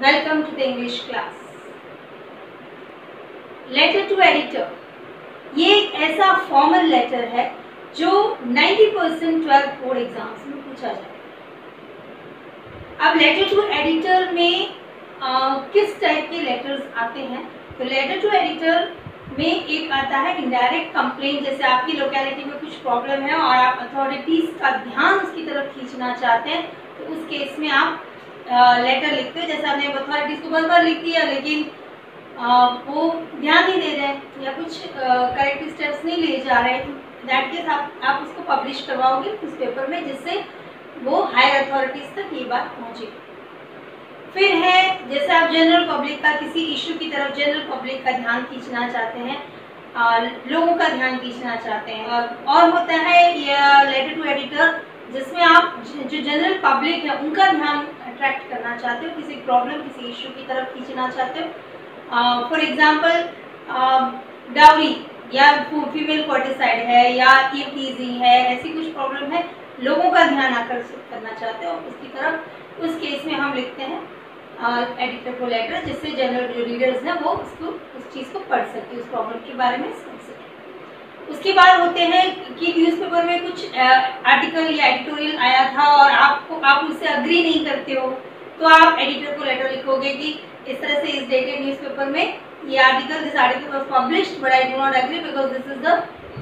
Welcome to the English class. Letter to editor ये एक ऐसा फॉर्मल लेटर है जो 90% 12th बोर्ड एग्जाम्स में पूछा जाए। अब लेटर टू एडिटर में किस टाइप के लेटर्स आते हैं? तो लेटर टू एडिटर में एक आता है इनडायरेक्ट कंप्लेंट, जैसे आपकी लोकेलिटी में कुछ प्रॉब्लम है और आप अथॉरिटीज का ध्यान उसकी तरफ खींचना चाहते हैं, तो उस केस में आप लेटर लिखते हो। जैसे आपने अथॉरिटीज को बार-बार लिख दिया लेकिन वो ध्यान नहीं दे रहे या कुछ करेक्टिव स्टेप्स नहीं ले जा रहे, दैट केस आप उसको पब्लिश करवाओगे उस पेपर में, जिससे वो हायर अथॉरिटीज तक ये बात पहुंचे। फिर है जैसे आप जनरल पब्लिक का किसी इशू की तरफ जनरल पब्लिक का ध्यान खींचना चाहते हैं, लोगों का ध्यान खींचना चाहते हैं। और होता है ये लेटर टू एडिटर जिसमें आप जो जनरल पब्लिक है उनका ध्यान अट्रैक्ट करना चाहते हो, किसी प्रॉब्लम किसी इशू की तरफ खींचना चाहते हो। फॉर एग्जाम्पल डाउरी या फीमेल फर्टिसाइड है या टीजिंग है, ऐसी कुछ प्रॉब्लम है, लोगों का ध्यान आकर्षित करना चाहते हो उसकी तरफ। उस केस में हम लिखते हैं एडिटर को लेटर, जिससे जनरल जो रीडर्स हैं वो उस चीज़ को पढ़ सके, उस प्रॉब्लम के बारे में समझ सके। उसके बाद होते हैं कि न्यूज़पेपर में कुछ आर्टिकल या एडिटोरियल आया था और आप उससे अग्री नहीं करते हो, तो आप एडिटर को लेटर लिखोगे कि इस तरह से इस डेटेड न्यूज़पेपर में ये article this article was published but I do not agree because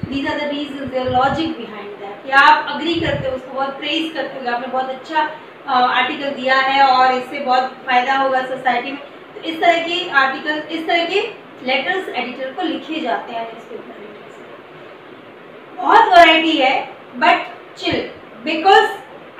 these are the reasons, their logic behind that. या आप अग्री करते हो, उसको बहुत प्रेज करते हो, आपने बहुत अच्छा आर्टिकल दिया है और इससे बहुत फायदा होगा सोसाइटी में। तो इस तरह के आर्टिकल, इस तरह के लेटर्स एडिटर को लिखे जाते हैं न्यूज़पेपर एडिटर से। बहुत वैरायटी है बट चिल, बिकॉज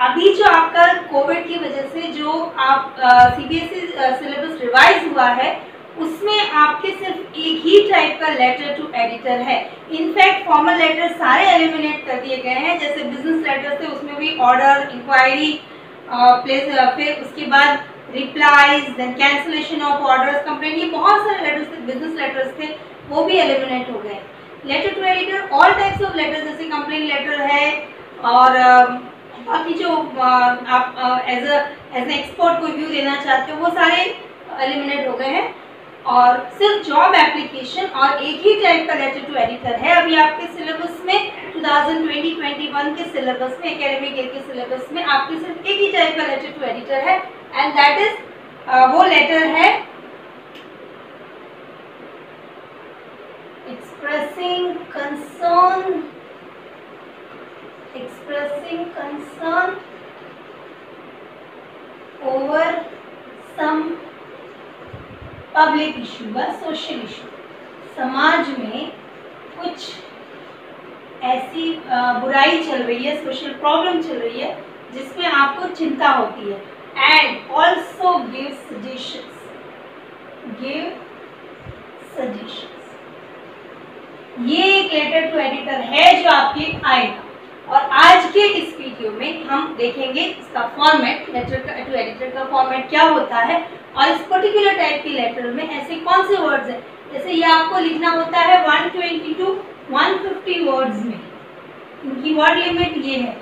अभी जो आपका कोविड की वजह से जो आप सीबीएसई सिलेबस रिवाइज हुआ है उसमें आपके सिर्फ एक ही टाइप का लेटर टू एडिटर है। इनफैक्ट फॉर्मल लेटर सारे एलिमिनेट कर दिए गए हैं, जैसे बिजनेस लेटर थे उसमें भी ऑर्डर, इंक्वायरी, प्लेस, फिर उसके बाद replies, then cancellation of orders, complaint, ये बहुत सारे लेटर्स थे, बिजनेस लेटर्स थे, वो भी एलिमिनेट हो गए। Letter to editor all types of letter, जैसे कंप्लेंट लेटर है और बाकी जो आप एज एन एक्सपर्ट कोई व्यू देना चाहते हो वो सारे एलिमिनेट हो गए हैं और सिर्फ जॉब एप्लीकेशन और एक ही टाइप का लेटर टू एडिटर है अभी आपके सिलेबस में। 2020-21 के सिलेबस में, एकेडमिक ईयर के सिलेबस में आपके सिर्फ एक ही टाइप का लेटर टू एडिटर है एंड दैट इज वो लेटर है expressing concern over some public issue व सोशल इशू। समाज में कुछ ऐसी बुराई चल रही है, सोशल प्रॉब्लम चल रही है जिसमें आपको चिंता होती है। एंड ऑल्सो गिव सजेशंस, ये एक लेटर टू एडिटर है जो आपके आएगा। और आज के इस वीडियो में हम देखेंगे इसका फॉर्मेट, लेटर टू एडिटर का फॉर्मेट क्या होता है और इस पर्टिकुलर टाइप के लेटर में ऐसे कौन से वर्ड्स हैं। जैसे ये आपको लिखना होता है 120 to 150 वर्ड्स में, इनकी वर्ड लिमिट ये है।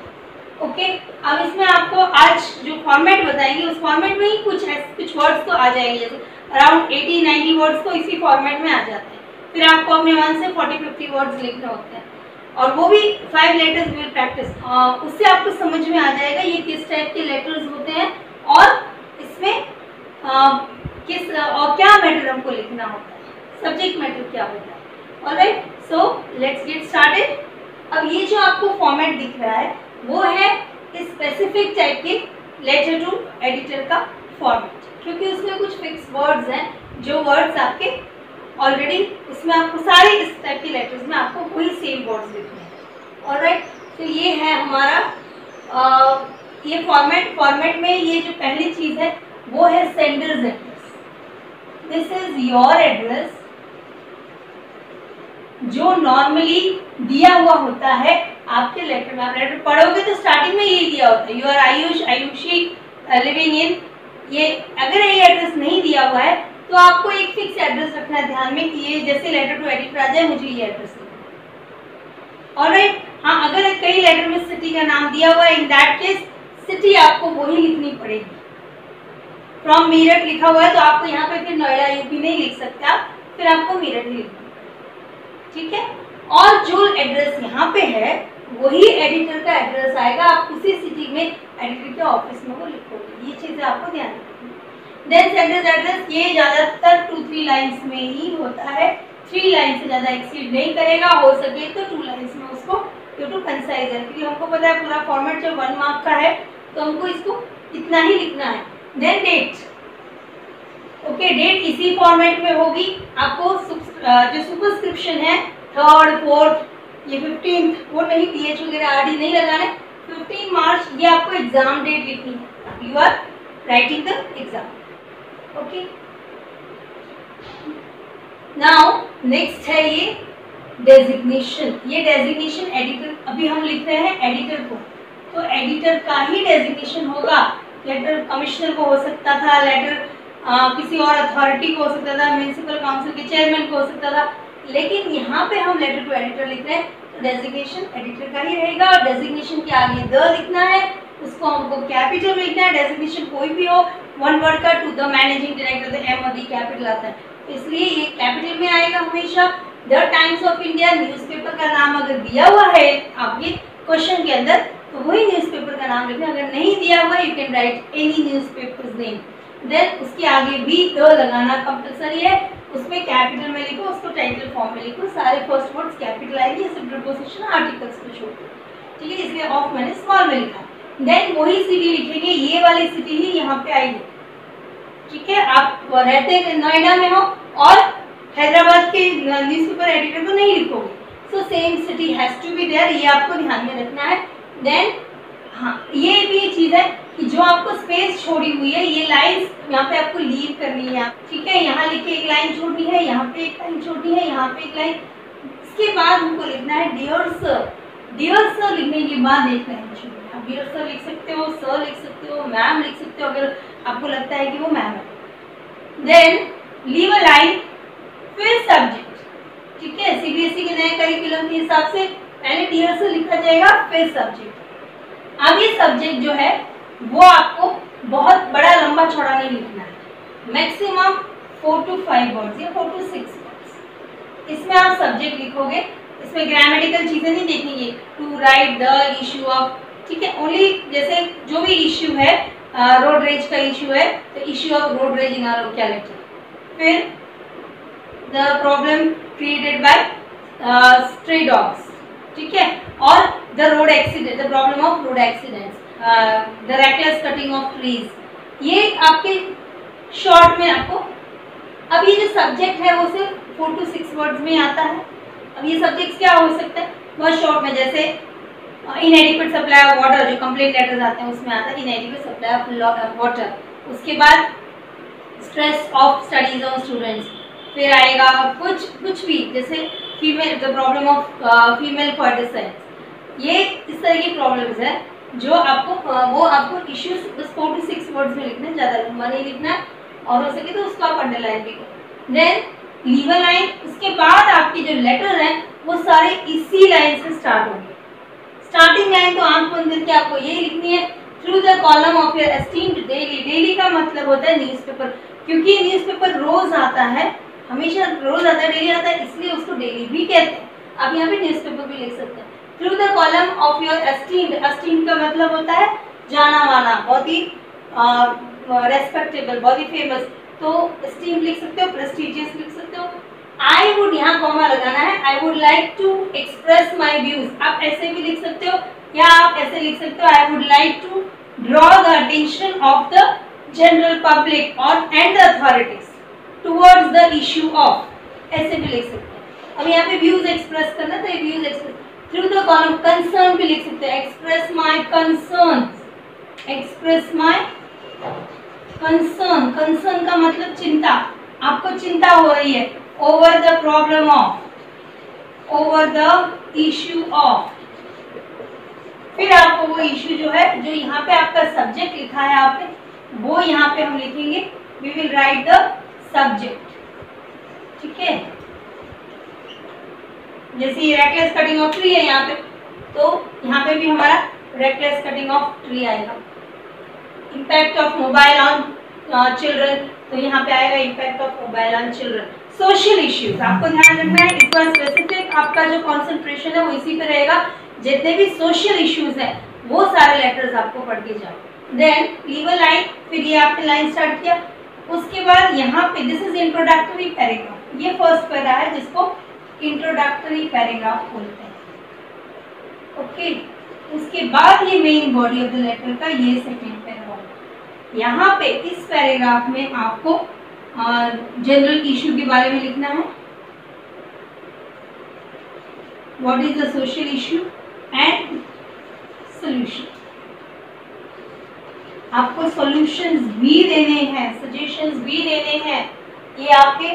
ओके, अब इसमें आपको आज जो फॉर्मेट बताएंगे उस फॉर्मेट में ही कुछ वर्ड्स तो आ जाएंगे, जैसे अराउंड 80-90 वर्ड्स तो इसी फॉर्मेट में आ जाते हैं। फिर आपको अपने 1 से 40-50 वर्ड्स लिखने होते हैं और वो भी 5 लेटर्स विल प्रैक्टिस। उससे आपको समझ में आ जाएगा ये किस टाइप के लेटर्स होते हैं और इसमें किस और क्या मैटर हमको लिखना होता है, सब्जेक्ट मैटर क्या होता है। Alright, so let's get started. अब ये जो आपको फॉर्मेट दिख रहा है वो है इस स्पेसिफिक टाइप के लेटर टू एडिटर का फॉर्मेट, क्योंकि उसमें कुछ फिक्स वर्ड्स हैं जो वर्ड्स आपके ऑलरेडी उसमें आपको सारे इस टाइप के लेटर्स में आपको वही सेम वर्ड्स लिखने हैं। ऑलराइट, तो ये है हमारा ये फॉर्मेट में ये जो पहली चीज़ है वो है sender's address. This is your address जो नॉर्मली दिया हुआ होता है आपके लेटर में। आप लेटर पढ़ोगे तो स्टार्टिंग में यही दिया होता है, you are Ayushi living in, ये अगर ये एड्रेस नहीं दिया हुआ है तो आपको एक फिक्स एड्रेस रखना है ध्यान में कि ये जैसे लेटर टू एडिटर आ जाए मुझे ये एड्रेस लिखना। ऑलराइट, हाँ, अगर कई लेटर में सिटी का नाम दिया हुआ है इन दैट केस सिटी आपको वही लिखनी पड़ेगी। फ्रॉम मीरठ लिखा हुआ है तो आपको यहाँ पे फिर नोएडा यूपी नहीं लिख सकते आप, फिर आपको मीरठ ही लिखना, ठीक है। और जो एड्रेस यहाँ पे है वही एडिटर का एड्रेस आएगा, आप उसी सिटी में एडिटर के ऑफिस में वो लिखोगे, ये चीजें आपको ध्यान रखनी। देन सेंटर्स एड्रेस ये ज्यादातर 2-3 लाइंस में ही होता है, 3 लाइन से ज्यादा एक्सीड नहीं करेगा, हो सके तो 2 लाइंस में उसको ड्यू टू कंसाइज है, क्योंकि हमको पता है पूरा फॉर्मेट जो 1 मार्क का है तो हमको इसको इतना ही लिखना है। देन डेट, ओके, डेट इसी फॉर्मेट में होगी, आपको जो सुपरस्क्रिप्शन है 3rd 4th ये 15th वो नहीं, DH वगैरह आरडी नहीं लगाना है। 15 मार्च ये आपको एग्जाम डेट लिखनी है, you are writing the exam, okay. Now next है ये डेजिग्नेशन, ये डेजिग्नेशन एडिटर, अभी हम लिख रहे हैं एडिटर को, तो एडिटर का ही डेजिग्नेशन होगा। लेटर कमिश्नर को हो सकता था, लेटर किसी और अथॉरिटी को हो सकता था, म्युनिसिपल काउंसिल के चेयरमैन को हो सकता था, लेकिन यहाँ पे हम लेटर टू एडिटर लिख रहे हैं तो डेजिग्नेशन एडिटर का ही रहेगा। और डेजिग्नेशन के आगे द लिखना है, उसको हमको कैपिटल में लिखना है, डेजिग्नेशन कोई भी हो 1 वर्ड का, to the managing director the M और दी कैपिटल आता है, इसलिए ये कैपिटल में आएगा हमेशा। The times of India newspaper का नाम अगर दिया हुआ है आपके क्वेश्चन के अंदर तो वही न्यूज़पेपर का नाम लिखना, अगर नहीं दिया हुआ you can write any newspapers name. Then उसके आगे भी द लगाना कंपलसरी है, उसमें कैपिटल में लिखो, उसको टाइटल फॉर्म में लिखो, सारे फर्स्ट वर्ड्स कैपिटल आएंगे, सब प्रीपोजिशन आर्टिकल्स को छोड़, ठीक है, इसलिए ऑफ मैंने स्मॉल में लिखा। देन वही सिटी लिखेंगे, ये वाली सिटी ही यहाँ पे आएगी, ठीक है। आप रहते नोएडा में हो और हैदराबाद के न्यूज़पेपर एडिटर को नहीं लिखोगे, so same city has to be there, ये आपको ध्यान में रखना है। देन हाँ, ये भी चीज है कि जो आपको स्पेस छोड़ी हुई है ये लाइंस यहाँ पे आपको लीव करनी है, ठीक है। यहाँ लिखे एक लाइन छोड़नी है, यहाँ पे एक लाइन छोड़नी है, यहाँ पे एक लाइन, इसके बाद हमको लिखना है डियर सर। डियर सर लिखने के बाद एक लाइन छोड़नी है, आप डियर सर लिख सकते हो, सर लिख सकते हो, मैम लिख सकते हो अगर आपको लगता है कि वो मैम है। देन लीव अ लाइन, फिर सब्जेक्ट, ठीक है। सीबीएसई के नए करिकुलम के हिसाब से पहले डियर सर लिखा जाएगा, फिर सब्जेक्ट। अब ये सब्जेक्ट जो है वो आपको बहुत बड़ा लंबा चौड़ा नहीं लिखना है, मैक्सिमम 4 to 5 वर्ड्स या 4 to 6 वर्ड्स, इसमें आप सब्जेक्ट लिखोगे। इसमें ग्रामेटिकल चीजें नहीं देखेंगे, to write the issue of, ठीक है, ओनली जैसे जो भी इश्यू है, रोड रेज का इश्यू है तो issue of road rage in our locality, फिर the problem created by stray dogs, ठीक है, और the road accident, the problem of road accidents, the reckless cutting of trees, ये आपके शॉर्ट में आपको। अब ये जो सब्जेक्ट है वो सिर्फ 4 to 6 वर्ड्स में आता है। अब ये सब्जेक्ट्स क्या हो सकता है बहुत शॉर्ट में, जैसे इनएडिक्वेट सप्लाई ऑफ वाटर, जो कंप्लेंट लेटर्स आते हैं उसमें आता है इनएडिक्वेट सप्लाई ऑफ वाटर। उसके बाद stress of studies on students, फिर आएगा कुछ भी जैसे female, the problem of female foeticides, ये इस तरह की प्रॉब्लम्स है जो आपको वो आपको इश्यूज बस 4 to 6 वर्ड्स में लिखना है, ज़्यादा लंबा नहीं लिखना है, और हो सके तो उसको आप अंडरलाइन भी करो। देन लीव अ लाइन, उसके बाद आपके जो लेटर हैं वो सारे इसी लाइन से स्टार्ट होंगे। स्टार्टिंग लाइन तो आंख बंद करके आपको यही लिखनी है, through the column of your esteemed daily. Daily का मतलब होता है न्यूज़पेपर, क्योंकि न्यूज़पेपर रोज आता है, हमेशा रोज आता है, डेली आता है, इसलिए उसको डेली भी कहते हैं। आप यहाँ पे न्यूज़पेपर भी लिख सकते हैं। Through the column of your esteemed, esteemed का मतलब होता है जाना माना, बहुत ही रेस्पेक्टेबल, बहुत ही फेमस, तो एस्टीम्ड लिख सकते हो, प्रेस्टिजियस लिख सकते हो। आई वुड यहाँ कॉमा लगाना है, I would like to express my views, आप ऐसे भी लिख सकते हो या आप ऐसे लिख सकते हो, I would like to draw the attention of the general public और and the authorities towards the issue of, ऐसे भी लिख सकते हैं। अब यहाँ पे व्यूज एक्सप्रेस करना, तो ये views express through the column, concern भी लिख सकते हैं, express my concern, express my concern, concern का मतलब चिंता, आपको चिंता हो रही है, over the problem of, over the issue of, फिर आपको वो इश्यू जो है, जो यहाँ पे आपका सब्जेक्ट लिखा है आपने, वो यहाँ पे हम लिखेंगे, we will write the subject, ठीक है। जैसे ये रेकलेस कटिंग ऑफ ट्री है यहाँ पे, तो यहाँ पे भी हमारा रेकलेस कटिंग ऑफ ट्री आएगा। Impact of mobile on children, तो यहाँ पे आएगा impact of mobile on children. Social issues आपको ध्यान रखना है, इस बार स्पेसिफिक आपका जो कंसंट्रेशन है वो इसी पे रहेगा। जितने भी सोशल इश्यूज हैं वो सारे लेटर्स आपको पढ़ के जाओ। देन लीव अ लाइन, फिर ये आपने लाइन स्टार्ट किया, उसके बाद यहाँ पे दिस इज इंट्रोडक्टरी पैराग्राफ, ये फर्स्ट पैरा है जिसको इंट्रोडक्टरी पैराग्राफ बोलते हैं। ओके, उसके बाद ये main body of the letter का ये सेकेंड पैराग्राफ। यहाँ पे इस पैराग्राफ में आपको जनरल इशू के बारे में लिखना है, what is the social issue and solution. आपको सॉल्यूशंस भी देने हैं, सजेशंस भी देने हैं, ये आपके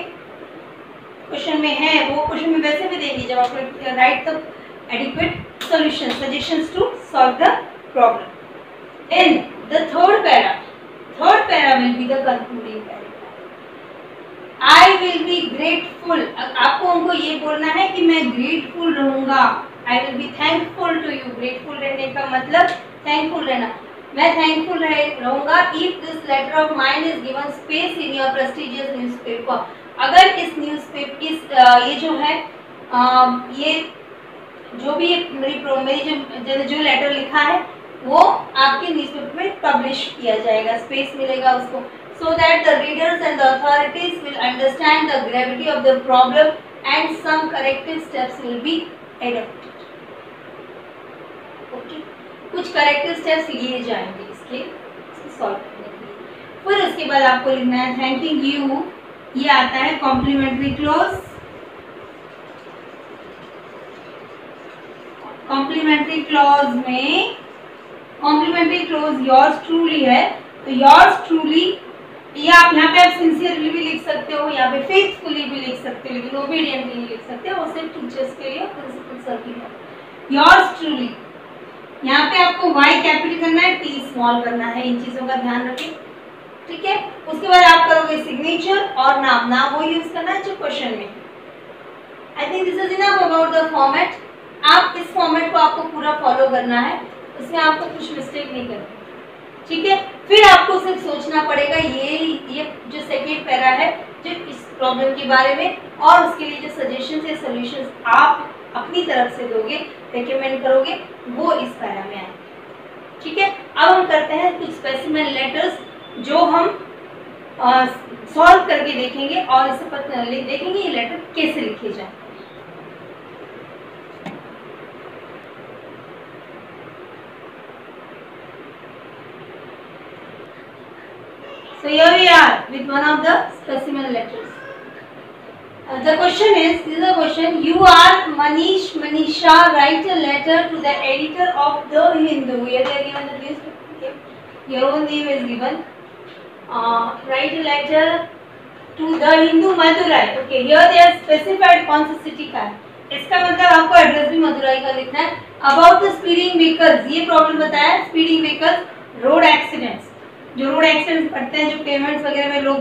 क्वेश्चन में है, वो क्वेश्चन में वैसे भी देंगे जब आप right the adequate solutions, suggestions to solve the problem. Then the third para will be the concluding paragraph. I will be grateful. आपको उनको ये बोलना है कि मैं grateful रहूँगा, I will be thankful to you. grateful रहने का मतलब thankful रहना, मैं thankful रहूँगा if this letter of mine is given space in your prestigious newspaper. अगर इस न्यूज़पेपर ये जो है ये जो भी मेरी जो लेटर लिखा है वो आपके न्यूज़पेपर में पब्लिश किया जाएगा, स्पेस मिलेगा उसको, so that the readers and the authorities will understand the gravity of the problem and some corrective steps will be adopted. Okay, कुछ corrective steps लिए जाएंगे इसके सॉल्व करने के लिए। फिर उसके बाद आपको लिखना है थैंकिंग यू, ये आता है कॉम्प्लीमेंट्री क्लोज। कॉम्प्लीमेंट्री क्लॉज में कॉम्प्लीमेंट्री क्लॉज योर्स ट्रूली है, तो योर्स ट्रूली ये आप यहाँ पे आप सिंसियरली भी लिख सकते हो, यहाँ पे फेथफुली भी लिख सकते हो, लेकिन ओबीडियंटली नहीं लिख सकते, वो सिर्फ टीचर्स के लिए प्रिंसिपल सर की है। योर्स ट्रूली, यहाँ पे आपको वाई कैपिटल करना है, टी स्मॉल करना है, इन चीजों का ध्यान रखें, ठीक है। उसके बाद आप करोगे सिग्नेचर और नाम, नाम वो यूज करना है जो क्वेश्चन में। आई think this is enough about the format. आप इस फॉर्मेट को आपको पूरा फॉलो करना है, उसमें आपको कुछ मिस्टेक नहीं करनी, ठीक है। फिर आपको सिर्फ सोचना पड़ेगा ये जो सेकेंड पैरा है जो इस प्रॉब्लम के बारे में, और उसके लिए जो सजेशंस या सॉल्यूशंस आप अपनी तरफ से दोगे, रेकमेंड करोगे, वो इस पैरा में आए, ठीक है। अब हम करते हैं कुछ स्पेसिमेन लेटर्स जो हम सॉल्व करके देखेंगे और इसे देखेंगे ये लेटर कैसे लिखे जाए। So here we are with one of the specimen letters. The question is, this is a question. You are Manisha. Write a letter to the editor of the Hindu. Here they are given the newspaper. Your own name is given. Write a letter to the Hindu Madurai. Okay. Here they are specified कौन सी city का है. इसका मतलब आपको address भी मदुराई का लिखना है। About the speeding vehicles. ये प्रॉब्लम बताया, speeding vehicles, road accidents. जो रोड एक्सीडेंट्स पड़ते हैं, जो पेमेंट्स वगैरह में लोग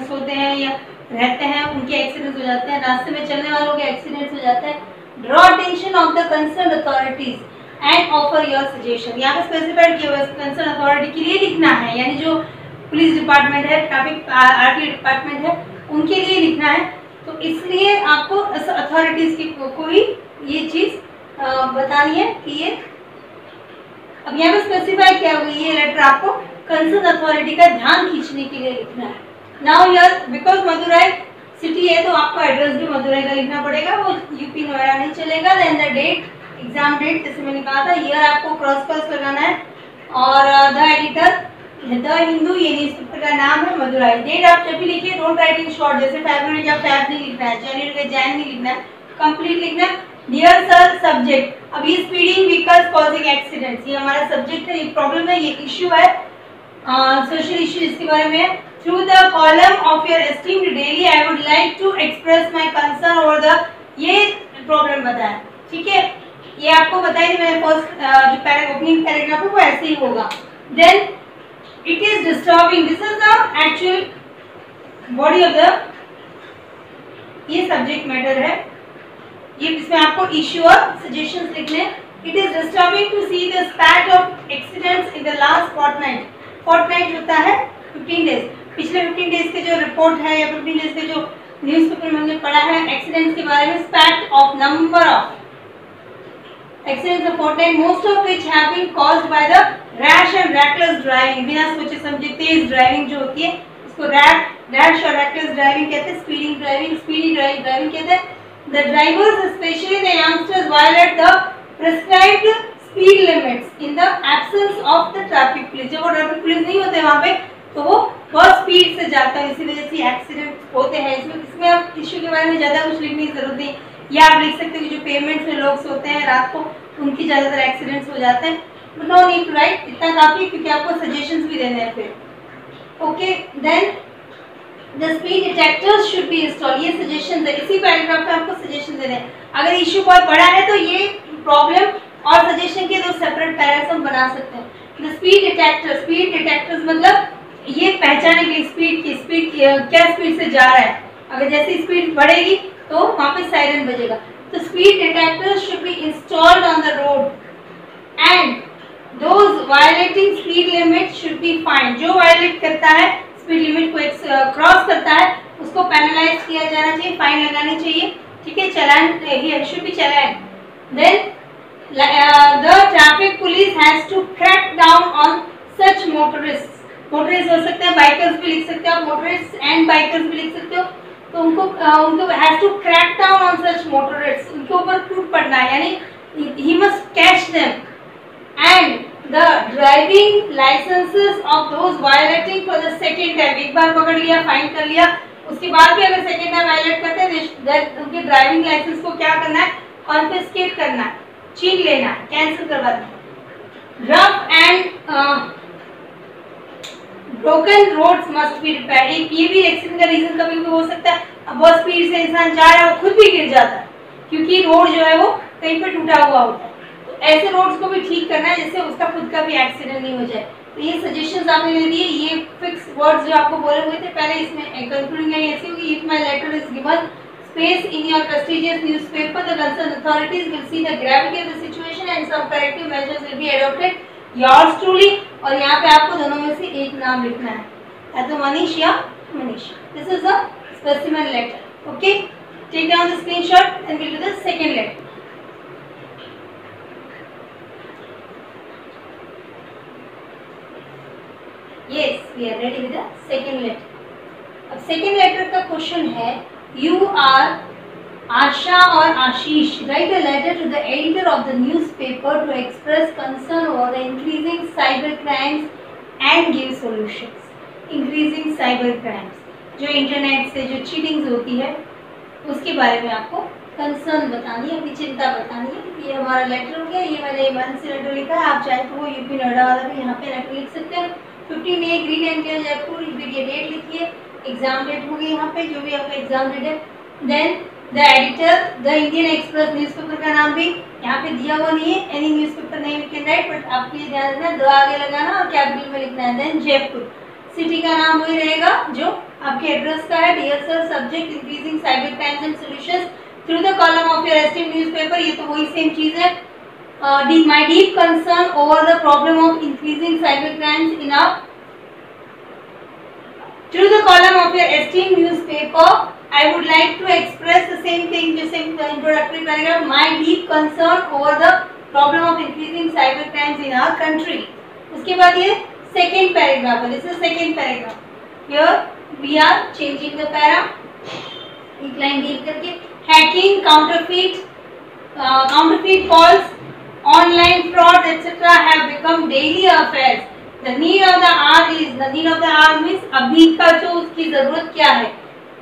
सोते हैं या रहते हैं, उनके एक्सीडेंट्स हो जाते हैं, रास्ते में चलने वालों के एक्सीडेंट्स हो जाते हैं। Draw attention of the concern authorities and offer your suggestion. यहाँ पे स्पेसिफाइड किया हुआ है कंसर्न अथॉरिटी के लिए लिखना है, यानी जो पुलिस डिपार्टमेंट है, ट्रैफिक आरटीओ डिपार्टमेंट है, उनके लिए लिखना है। तो इसलिए आपको अथॉरिटीज को ही ये चीज बतानी है कि ये अब यहाँ पे स्पेसिफाई किया हुआ ये लेटर आपको कंसर्न अथॉरिटी का ध्यान खींचने के लिए लिखना है। Now here because Madurai city है तो आपको एड्रेस भी मदुराई का लिखना पड़ेगा, वो यूपी नोएडा नहीं चलेगा। Then the date, exam date जैसे मैंने कहा था, ईयर आपको क्रॉस क्रॉस लगाना है, और द एडिटर द हिंदू, ये न्यूज़पेपर का नाम है मदुराई। डेट आप जब भी लिखिए डोंट राइट इन शॉर्ट, जैसे फरवरी का फैब नहीं लिखना है, जनवरी का जैन नहीं लिखना है, कंप्लीट लिखना है। डियर सर सब्जेक्ट, अब ये स्पीडिंग व्हीकल्स कॉजिंग एक्सीडेंट्स, ये हमारा सब्जेक्ट है, ये प्रॉब्लम है, ये इश्यू है, सोशल इश्यू इसके बारे में। Through the column of your esteemed daily I would like to express my concern over the, ये प्रॉब्लम बताया, ठीक है। ये आपको बताया नहीं, मैंने फर्स्ट जो ओपनिंग पैराग्राफ है वो ऐसे ही होगा। Then it is disturbing, this is the actual body of the, ये सब्जेक्ट मैटर है, ये इसमें आपको इश्यू और सजेशंस लिखने। It is disturbing to see the spate of accidents in the last fortnight. Fortnight होता है 15 डेज, पिछले 15 डेज के जो रिपोर्ट है या 15 डेज के जो न्यूज़पेपर में हमने पढ़ा है एक्सीडेंट्स के बारे में, fact of number of accidents reported, most of which have been caused by the rash and reckless driving. बिना सोचे समझे तेज ड्राइविंग जो होती है इसको रैश और रैकलेस ड्राइविंग कहते हैं, स्पीडी ड्राइविंग कहते हैं। The drivers specially the youngsters violate the prescribed speed limits in the absence of the traffic police. जब वो ट्रैफिक पुलिस नहीं होते वहाँ पे तो वो बहुत स्पीड से जाता है, इसी वजह से एक्सीडेंट होते हैं। इसमें आप इश्यू के बारे में ज़्यादा कुछ लिखने की जरूरत नहीं, या आप लिख सकते हो कि जो पेमेंट्स में लोग सोते हैं रात को उनकी ज़्यादातर एक्सीडेंट्स हो जाते हैं, but no need to write, इतना काफ़ी क्योंकि आपको सजेशंस भी देने हैं फिर। Okay, then the speed detectors should be install, ये सजेशन है, इसी पैराग्राफ में आपको सजेशन देने हैं। अगर इश्यू बहुत बड़ा है तो ये प्रॉब्लम और सजेशन के दो सेपरेट पैराग्राफ हम बना सकते हैं। द स्पीड डिटेक्टर्स मतलब ये पहचाने के स्पीड क्या स्पीड से जा रहा है, अगर जैसी स्पीड बढ़ेगी तो वहाँ पे सायरन बजेगा। तो speed detectors should be installed on the road and those violating speed limit should be find. जो वायलेट करता है स्पीड लिमिट को क्रॉस करता है उसको पेनलाइज किया जाना चाहिए, फाइन लगानी चाहिए, ठीक है, challan should be challan. Then the traffic police has to crack down on such motorist हो सकते हैं, बाइकर्स भी लिख सकते हो आप, मोटरिस्ट एंड बाइकर्स भी लिख सकते हो। तो उनको has to crack down on such motorist, उनके ऊपर टूट पड़ना है, यानी he must catch them and the driving licences of those violating for the second time. एक बार पकड़ लिया, फाइन कर लिया, उसके बाद भी अगर सेकेंड टाइम वायलेट करते हैं उनके ड्राइविंग लाइसेंस को क्या करना है, कॉन्फिस्केट करना है, छीन लेना है, कैंसिल करवा देना। Rough and broken roads must be repaired, ये भी एक्सीडेंट का रीजन कभी भी हो सकता है। अब बहुत स्पीड से इंसान जा रहा है वो खुद भी गिर जाता है क्योंकि रोड जो है वो कहीं पे टूटा हुआ होता है। तो ऐसे रोड्स को भी ठीक करना है जिससे उसका खुद का भी एक्सीडेंट नहीं हो जाए। तो ये सजेशंस आपने दे दिए, ये फिक्स वर्ड्स जो आपको बोले हुए थे पहले, इसमें कंक्लूडिंग लाइन ऐसी होगी, if my letter is given space in your prestigious newspaper, the concerned authorities will see the gravity of the situation and some corrective measures will be adopted. Yours truly, और यहाँ पे आपको दोनों में से एक नाम लिखना है, या तो मनीष या Manish. This is a specimen letter. Okay, take down the screenshot and we'll do the second letter. Yes, we are ready with the second letter. अब second letter का क्वेश्चन है, you are Asha or Ashish, write a letter to the editor of the newspaper to express concern over the increasing cyber crimes and give solutions. Increasing cyber crimes, जो internet से जो cheating होती है उसके बारे में आपको कंसर्न बतानी है, अपनी चिंता बतानी है। ये हमारा लेटर हो गया, ये मैंने ईमान से लेटर लिखा है, आप चाहे तो वो यूपी नोएडा वाला भी यहाँ पे लेटर लिख सकते हैं। 15 मई ग्रीन एंड क्लियर जयपुर, ये डेट लिखिए, एग्जाम डेट होगी यहाँ पे जो भी आपका एग्जाम डेट है। Then the editor, the Indian Express newspaper का नाम भी यहाँ पे दिया हुआ नहीं है, any newspaper name you can write, but आपको ये ध्यान रखना है, द आगे लगाना और कैपिटल में लिखना है। देन जयपुर, सिटी का नाम वही रहेगा जो आपके एड्रेस का है। Dear sir, subject increasing cyber crimes and solutions through the column of your esteemed newspaper, ये तो वही सेम चीज है। My deep concern over the problem of increasing cyber crimes in our through the column of your esteemed newspaper, I would like to express the same thing, the same introductory paragraph, my deep concern over the problem of increasing cyber crimes in our country. उसके बाद ये second paragraph है, this is second paragraph. Here we are changing the para, एक line deal करके, hacking, counterfeit calls, online frauds, etc. have become daily affairs. The need of the hour means अभी का जो उसकी जरूरत क्या है,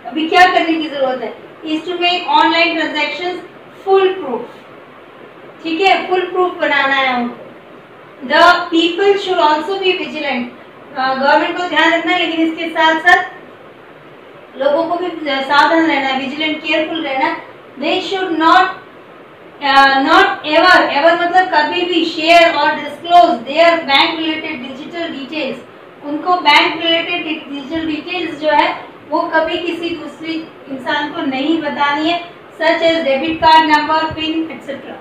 अभी क्या करने की जरूरत है, is to make online transactions full proof, ठीक है, full proof बनाना है हमको। The people should also be vigilant, government को ध्यान रखना है लेकिन इसके साथ साथ लोगों को भी सावधान रहना है, विजिलेंट, केयरफुल रहना है। They should not ever मतलब कभी भी शेयर और disclose there bank related digital details, उनको बैंक रिलेटेड डिजिटल डिटेल्स जो है वो कभी किसी दूसरी इंसान को नहीं बतानी है, such as debit card number, pin etcetera,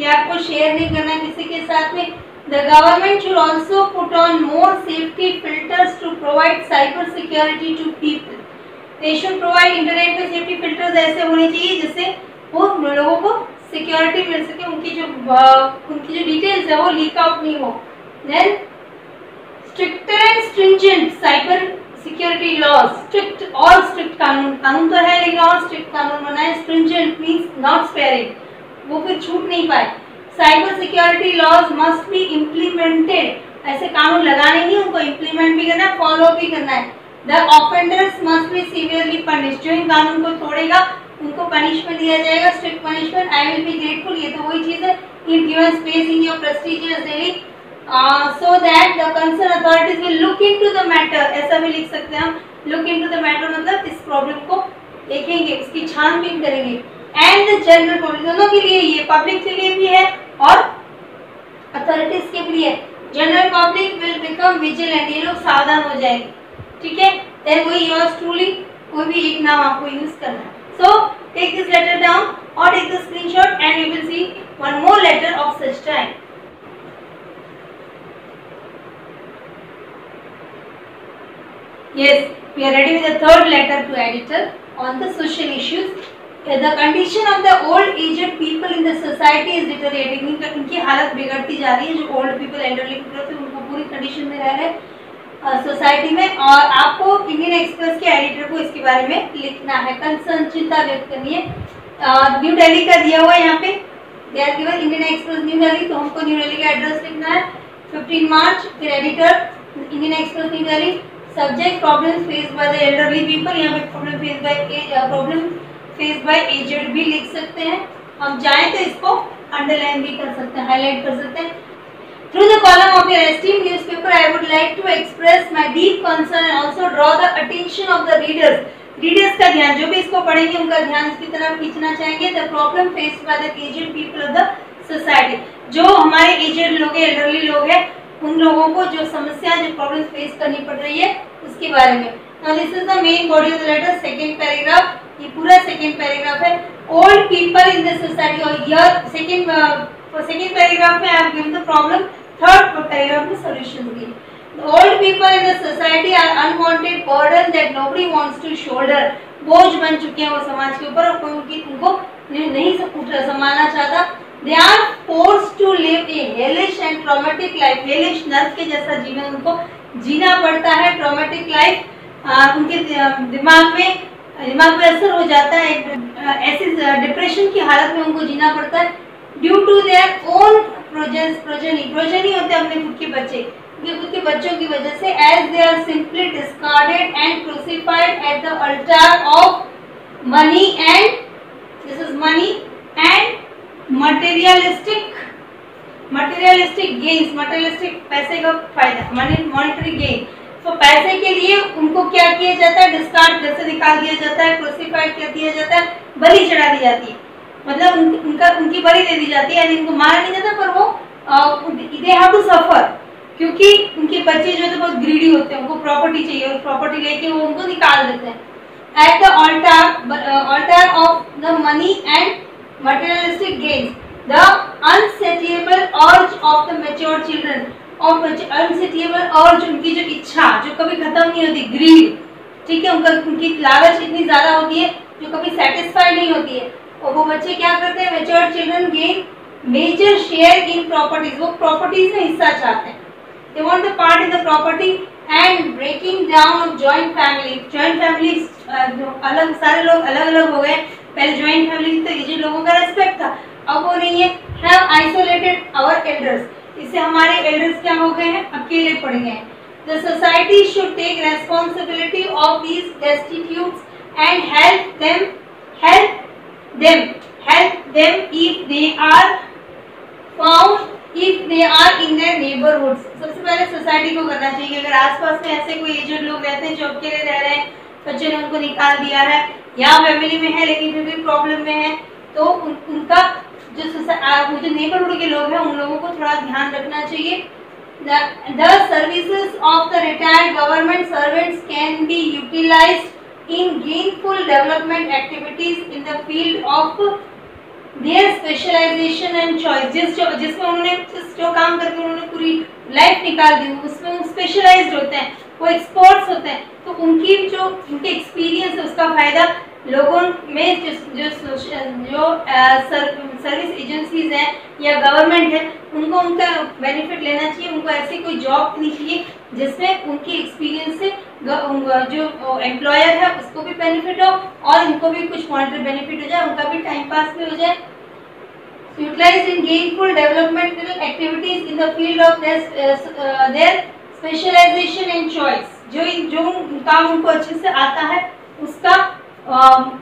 ये आपको शेयर नहीं करना किसी के साथ में। The government should also put on more safety filters to provide cyber security to people. They should provide internet पे सेफ्टी फिल्टर्स ऐसे होने चाहिए जिससे वो लोगों को सिक्योरिटी मिल सके, उनकी जो डिटेल्स है वो लीक आउट नहीं हो। Then stricter and stringent cyber security laws, strict और strict कानून तो है लेकिन और strict कानून बनाए। stringent means not sparing, वो फिर छूट नहीं पाए। Cyber security laws must be implemented, ऐसे कानून लगाने नहीं, उनको इम्प्लीमेंट भी करना है, फॉलो भी करना है। The offenders must be severely punish, जो इन कानून को तोड़ेगा उनको पनिशमेंट दिया जाएगा, strict punishment. I will be grateful, ये तो वही चीज है, if given space in your prestigious daily so that the concern authorities will look into the matter, ऐसा भी लिख सकते हैं हम। लुक इनटू द मैटर मतलब इस प्रॉब्लम को देखेंगे, इसकी छानबीन करेंगे। एंड द जनरल पब्लिक, दोनों के लिए, ये पब्लिक के लिए भी है और अथॉरिटीज के लिए। General public will become vigilant, ये लोग सावधान हो जाएंगे, ठीक है। देन वही योर्स ट्रूली, कोई भी एक नाम आपको यूज करना है। So take this letter down और take the screenshot and you will see one more letter of such time. Yes, we are ready with the third letter to editor on the social issues. The condition of the old aged people in the society is deteriorating. इनकी हालत बिगड़ती जा रही है, जो old people, elderly people होते हैं, उनको पूरी कंडीशन में रह रहे सोसाइटी में। और आपको इंडियन एक्सप्रेस के एडिटर को इसके बारे में लिखना है, कंसर्न, चिंता व्यक्त करनी है। न्यू दिल्ली का दिया हुआ है यहाँ पे, they are given Indian Express New Delhi, तो हमको न्यू दिल्ली का एड्रेस लिखना है 15 मार्च। फिर editor Indian Express New Delhi, subject problem faced by the elderly people, यहाँ पे प्रॉब्लम फेस्ड बाय एजेड भी लिख सकते हैं। हम चाहें तो इसको अंडरलाइन भी कर सकते हैं, हाईलाइट कर सकते हैं। Through the column of your esteemed newspaper, I would like to express my deep concern and also draw the attention of the readers. Readers का ध्यान, जो भी इसको पढ़ेंगे उनका ध्यान इसकी तरफ खींचना चाहेंगे। The problem faced by the aged people of the society, जो हमारे एजेड लोग हैं, एल्डरली लोग हैं, उन लोगों को जो समस्या, जो प्रॉब्लम फेस करनी पड़ रही है उसके बारे में। Now this is the main body of the letter, second paragraph, ये पूरा सेकेंड पैराग्राफ है। Old people in the society, और यह सेकेंड पैराग्राफ में I have given the problem, third paragraph में सॉल्यूशन दिए। Old people in the society are unwanted burden that nobody wants to shoulder, बोझ बन चुके हैं वो समाज के ऊपर, और कोई उनको नहीं संभालना चाहता। They are forced to live a hellish and traumatic life, hellish नर्क के जैसा जीवन उनको जीना पड़ता है। ट्रॉमेटिक लाइफ, उनके दिमाग पे असर हो जाता है, ऐसी डिप्रेशन की हालत में उनको जीना पड़ता है। Due to their own progeny होते हैं अपने खुद के बच्चे, खुद के बच्चों की वजह से। As they are simply discarded and crucified at the altar of money and, this is money and materialistic gains, materialistic पैसे का फायदा, मॉनेटरी गेन। तो पैसे के लिए उनको क्या किया जाता है, डिस्कार्ड, घर से निकाल दिया जाता है, क्रूसिफाइड कर दिया जाता है, बलि चढ़ा दी जाती है, मतलब उनकी बलि दे दी जाती है। इनको मारा नहीं जाता, पर वो दे हैव टू सफर, क्योंकि उनके बच्चे जो है बहुत ग्रीडी होते हैं, उनको प्रॉपर्टी चाहिए और प्रॉपर्टी लेके वो उनको निकाल देते हैं। At the altar of the money and materialistic gains, the insatiable urge of the mature children, और अनसेटिएबल अर्ज, उनकी जो इच्छा जो कभी खत्म नहीं होती, ग्रीड, ठीक है, उनकी लालच इतनी ज्यादा होती है जो कभी सेटिस्फाई नहीं होती है। और वो बच्चे क्या करते हैं, mature children gain major share in properties, वो प्रॉपर्टीज में हिस्सा चाहते हैं। They want the part in the property and breaking down of joint family. Joint family अलग, सारे लोग अलग अलग हो गए, पहले जॉइंट फैमिली तो एजेड लोगों का रेस्पेक्ट था, अब वो नहीं है। हैव आइसोलेटेड आवर एल्डर्स, इससे हमारे एल्डर्स क्या हो गए हैं, अकेले पड़ गए हैं। The society should take responsibility of these destitutes and help them if they are found, if they are in their neighbourhoods. सबसे पहले सोसाइटी को करना चाहिए, अगर आसपास में ऐसे कोई एजेड लोग रहते हैं जो अकेले रह रहे हैं, बच्चे ने उनको निकाल दिया है, या फैमिली में है लेकिन फिर भी प्रॉब्लम में है, तो उनका जो नेबरहुड के लोग हैं उन लोगों को थोड़ा ध्यान रखना चाहिए। The services of the retired government servants can be utilized in gainful development activities in the field of their specialisation and choice, जिसमें उन्होंने जो काम करके उन्होंने पूरी लाइफ निकाल दी, उसमें वो स्पेशलाइज्ड होते हैं, वो एक्सपर्ट्स होते हैं, तो उनकी जो उनके एक्सपीरियंस है उसका फायदा लोगों में जो सर्विस एजेंसीज हैं या गवर्नमेंट है उनको उनका बेनिफिट लेना चाहिए। उनको ऐसी कोई जॉब नहीं चाहिए जिसमें उनकी एक्सपीरियंस से जो एम्प्लॉयर है उसको भी बेनिफिट हो और इनको भी कुछ मॉनेटरी बेनिफिट हो जाए, उनका भी टाइम पास भी हो जाए। Utilized in gainful developmental activities in the field of their specialization and choice, जो काम उनको अच्छे से आता है उसका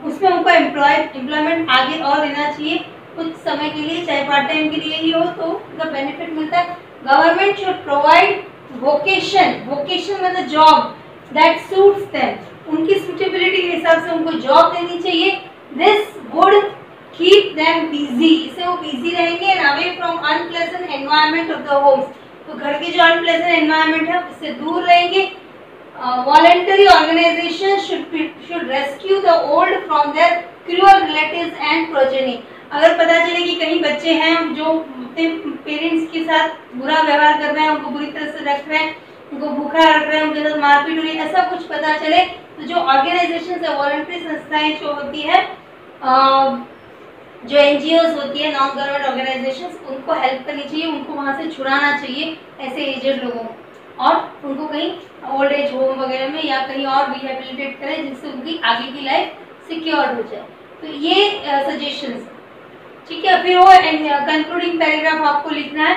उसमें उनको एम्प्लॉयमेंट आगे और देना चाहिए कुछ समय के लिए, चाहे पार्ट टाइम के लिए ही हो तो उनका बेनिफिट मिलता है। गवर्नमेंट शुड प्रोवाइड वोकेशन मतलब जॉब दैट सूट्स देम, उनकी सूटेबिलिटी के हिसाब से उनको जॉब देनी चाहिए। This would keep them busy, इससे वो बिजी रहेंगे and away from unpleasant environment of the homes, तो घर के जो अनप्लेजेंट एनवायरनमेंट है उससे दूर रहेंगे। Voluntary organizations should rescue the old from their cruel relatives and progeny, अगर पता चले कि कहीं बच्चे हैं जो अपने पेरेंट्स के साथ बुरा व्यवहार कर रहे हैं, उनको बुरी तरह से रख रहे हैं, उनको भूखा रख रहे हैं, उनके साथ मारपीट हो रही है, ऐसा कुछ पता चले तो जो ऑर्गेनाइजेशन है, वॉलंटरी संस्थाएं जो होती है, जो एनजीओज होती है, नॉन गवर्नमेंट ऑर्गेनाइजेशंस, उनको हेल्प करनी चाहिए, उनको वहाँ से छुड़ाना चाहिए ऐसे एजेड लोगों को, और उनको कहीं ओल्ड एज होम वगैरह में या कहीं और रिहेबिलिटेट करें जिससे उनकी आगे की लाइफ सिक्योर हो जाए। तो ये सजेशंस, ठीक है। फिर वो कंक्लूडिंग पैराग्राफ आपको लिखना है।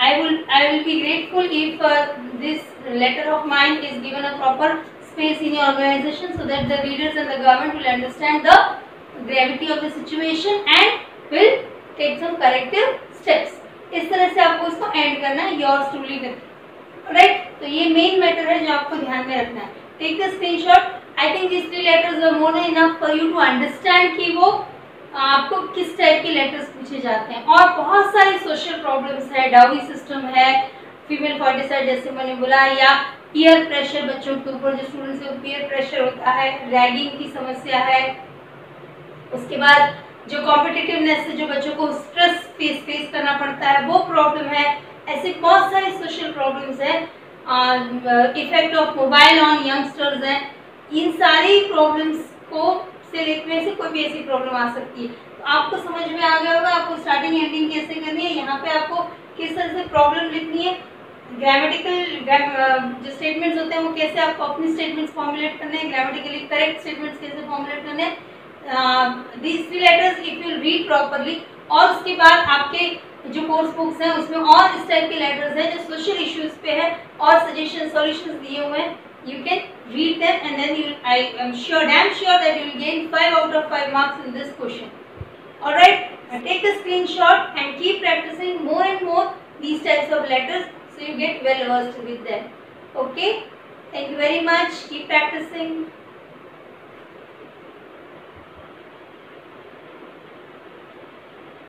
I will be grateful if this letter of mine is given a proper space in your organisation so that the readers and the government will understand the gravity of the situation and will take some corrective steps. इस तरह से आपको इसको and करना है, yours truly with, right. तो ये main matter है जो आपको ध्यान में रखना है। Take the screenshot. I think this 3 letters are more than enough for you to understand कि वो आपको किस टाइप के लेटर्स पूछे जाते हैं। और बहुत सारी सोशल प्रॉब्लम्स है, डाउरी सिस्टम है, फीमेल फॉर्टिसाइड जैसे मैंने बोला, या पीयर प्रेशर, बच्चों के ऊपर जो स्टूडेंट्स को पीयर प्रेशर होता है, रैगिंग की समस्या है, उसके बाद जो कॉम्पिटिटिवनेस से जो बच्चों को स्ट्रेस फेस करना पड़ता है वो प्रॉब्लम है। ऐसे बहुत सारी सोशल प्रॉब्लम्स हैं, effect of mobile on youngsters हैं। इन सारी प्रॉब्लम्स को से लेने से कोई भी ऐसी प्रॉब्लम आ सकती है। तो आपको समझ में आ गया होगा आपको स्टार्टिंग एंडिंग कैसे करनी है, यहाँ पे आपको किस तरह से प्रॉब्लम लिखनी है, ग्रामेटिकल जो स्टेटमेंट्स होते हैं वो कैसे आपको अपनी स्टेटमेंट्स फॉर्मुलेट करने हैं, ग्रामेटिकली करेक्ट स्टेटमेंट्स कैसे फॉर्मुलेट करने हैं, these 3 letters if you read properly। और उसके बाद आपके जो कोर्स बुक्स हैं उसमें और इस टाइप के लेटर्स हैं जो सोशल इश्यूज पे है और सजेशन सॉल्यूशंस दिए हुए हैं। You can read them and then I am damn sure that you will gain 5 out of 5 marks in this question. Alright, take the screenshot and keep practicing more and more these types of letters so you get well versed with them. Okay, thank you very much. Keep practicing.